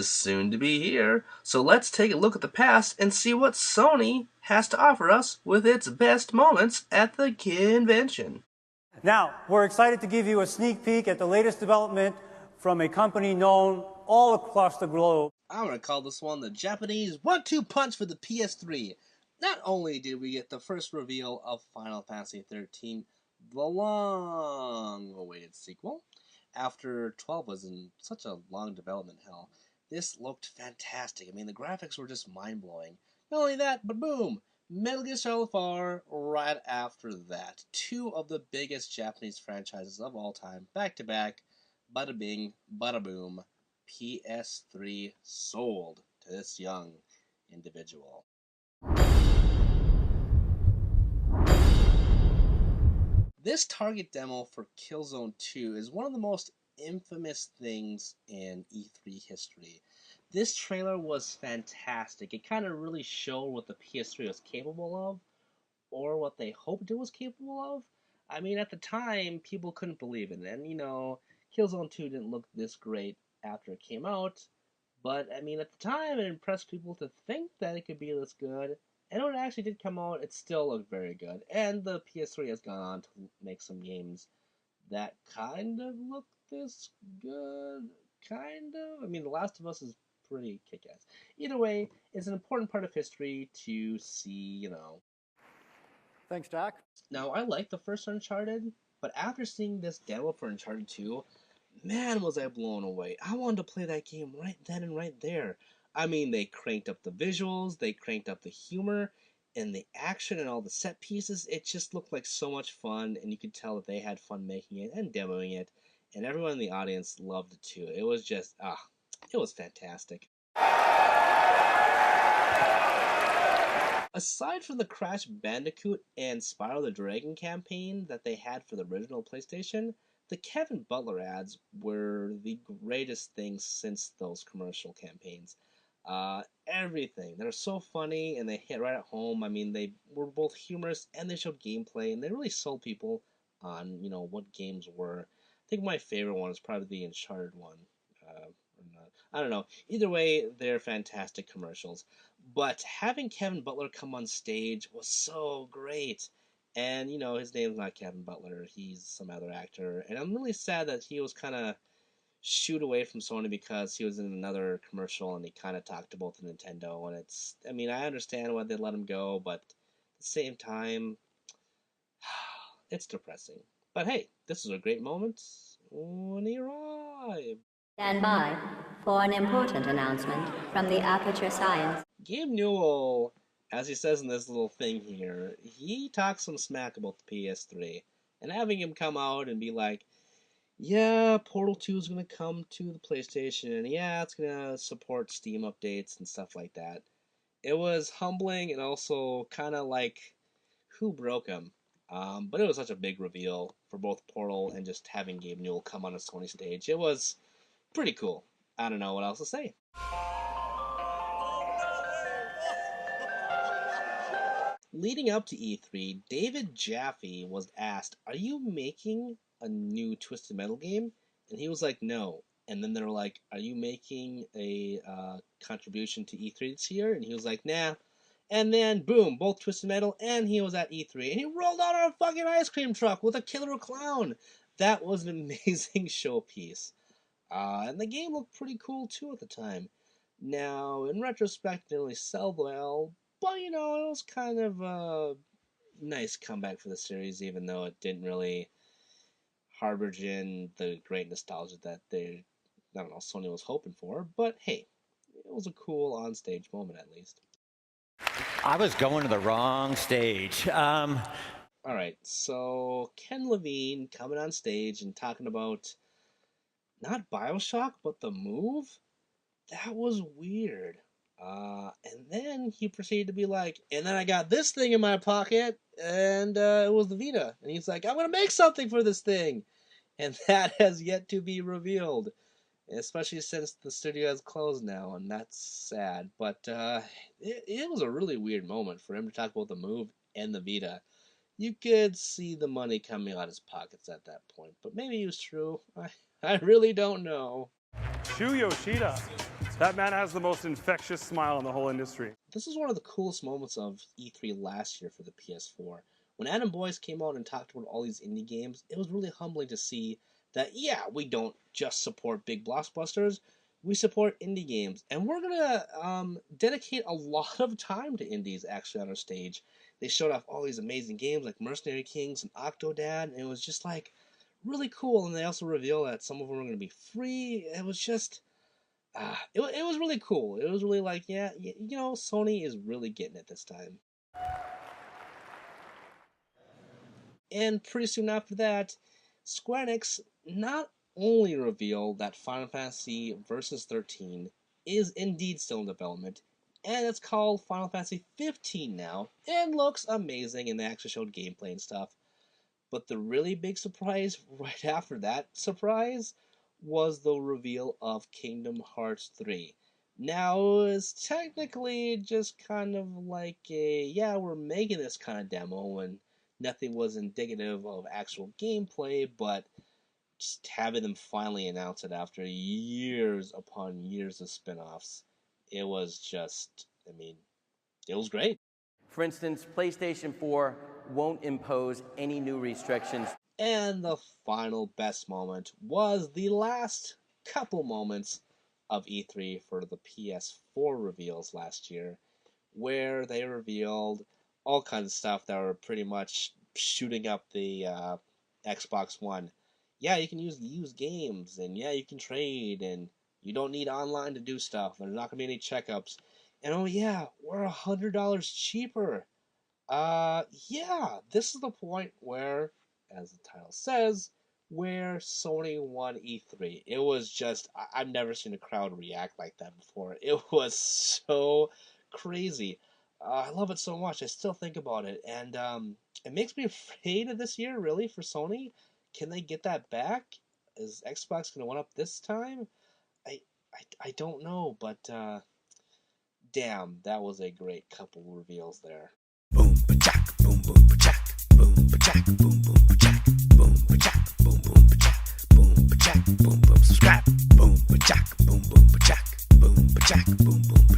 is soon to be here, so let's take a look at the past and see what Sony has to offer us with its best moments at the convention. Now, we're excited to give you a sneak peek at the latest development from a company known all across the globe. I'm going to call this one the Japanese 1-2 punch for the PS3. Not only did we get the first reveal of Final Fantasy XIII, the long-awaited sequel, after 12 was in such a long development hell, this looked fantastic. I mean, the graphics were just mind-blowing. Not only that, but boom! Metal Gear Solid 4 right after that. Two of the biggest Japanese franchises of all time, back-to-back, bada bing, bada boom. PS3 sold to this young individual. This target demo for Killzone 2 is one of the most infamous things in E3 history. This trailer was fantastic. It kind of really showed what the PS3 was capable of, or what they hoped it was capable of. I mean, at the time, people couldn't believe it. And, Killzone 2 didn't look this great after it came out. But, I mean, at the time, it impressed people to think that it could be this good. And when it actually did come out, it still looked very good. And the PS3 has gone on to make some games that kind of look this good. Kind of. I mean, The Last of Us is pretty kick-ass. Either way, it's an important part of history to see, Thanks, Doc. Now, I like the first Uncharted, but after seeing this demo for Uncharted 2, man, was I blown away. I wanted to play that game right then and right there. I mean, they cranked up the visuals, they cranked up the humor, and the action and all the set pieces. It just looked like so much fun, and you could tell that they had fun making it and demoing it, and everyone in the audience loved it too. It was just, it was fantastic. Aside from the Crash Bandicoot and Spyro the Dragon campaign that they had for the original PlayStation, the Kevin Butler ads were the greatest things since those commercial campaigns. Everything. They're so funny and they hit right at home. I mean, they were both humorous and they showed gameplay and they really sold people on, what games were. I think my favorite one is probably the Uncharted one. Or not. I don't know. Either way, they're fantastic commercials. But having Kevin Butler come on stage was so great. And, his name's not Kevin Butler. He's some other actor. And I'm really sad that he was kind of shooed away from Sony because he was in another commercial and he kind of talked about the Nintendo. And I understand why they let him go, but at the same time, it's depressing. But hey, this was a great moment when he arrived. Stand by for an important announcement from the Aperture Science. Gabe Newell, as he says in this little thing here, he talks some smack about the PS3. And having him come out and be like, yeah, Portal 2 is going to come to the PlayStation, and yeah, it's going to support Steam updates and stuff like that. It was humbling and also kind of like, who broke him? But it was such a big reveal for both Portal and just having Gabe Newell come on a Sony stage. It was pretty cool. I don't know what else to say. Leading up to E3, David Jaffe was asked, are you making a new Twisted Metal game? And he was like, no. And then they were like, are you making a contribution to E3 this year? And he was like, nah. And then, boom, both Twisted Metal and he was at E3. And he rolled out on a fucking ice cream truck with a killer clown. That was an amazing showpiece. And the game looked pretty cool too at the time. Now, in retrospect, it didn't really sell well, but it was kind of a nice comeback for the series, even though it didn't really harbor in the great nostalgia that Sony was hoping for. But hey, it was a cool on-stage moment at least. I was going to the wrong stage. Alright, so Ken Levine coming on stage and talking about not Bioshock, but the move? That was weird. And then he proceeded to be like, and then I got this thing in my pocket, and it was the Vita. And he's like, I'm going to make something for this thing. And that has yet to be revealed, especially since the studio has closed now, and that's sad. But it was a really weird moment for him to talk about the move and the Vita. You could see the money coming out of his pockets at that point, but maybe it was true. I really don't know. Shu Yoshida That man has the most infectious smile in the whole industry. This is one of the coolest moments of E3 last year for the PS4. When Adam Boyce came out and talked about all these indie games, it was really humbling to see that, yeah, we don't just support big blockbusters, we support indie games. And we're going to dedicate a lot of time to indies actually on our stage. They showed off all these amazing games like Mercenary Kings and Octodad, and it was just like really cool. And they also revealed that some of them were going to be free. It was just... it was really cool. It was really like, yeah, you know, Sony is really getting it this time. And pretty soon after that, Square Enix not only revealed that Final Fantasy Versus 13 is indeed still in development, and it's called Final Fantasy 15 now, and looks amazing, and they actually showed gameplay and stuff. But the really big surprise right after that surprise was the reveal of Kingdom Hearts 3. Now, it's technically just kind of like a, yeah, we're making this kind of demo, and nothing was indicative of actual gameplay, but just having them finally announce it after years upon years of spin-offs, it was just, I mean, it was great. For instance, PlayStation 4 won't impose any new restrictions. And the final best moment was the last couple moments of E3 for the PS4 reveals last year, where they revealed all kinds of stuff that were pretty much shooting up the Xbox One. Yeah, you can use used games, and yeah, you can trade, and you don't need online to do stuff. There's not going to be any checkups. And oh yeah, we're $100 cheaper. Yeah, this is the point where, as the title says, where Sony won E3. It was just, I've never seen a crowd react like that before. It was so crazy. I love it so much. I still think about it. And it makes me afraid of this year, really, for Sony. Can they get that back? Is Xbox going to one up this time? I don't know, but damn, that was a great couple reveals there. Boom, ba-jack, boom, boom, ba-jack, boom, ba-jack, boom, boom, ba-jack, boom, ba-jack, boom, boom, ba-jack, boom, ba-jack, boom, boom, subscribe, boom, ba-jack, boom, boom, ba-jack, boom, ba-jack, boom, boom.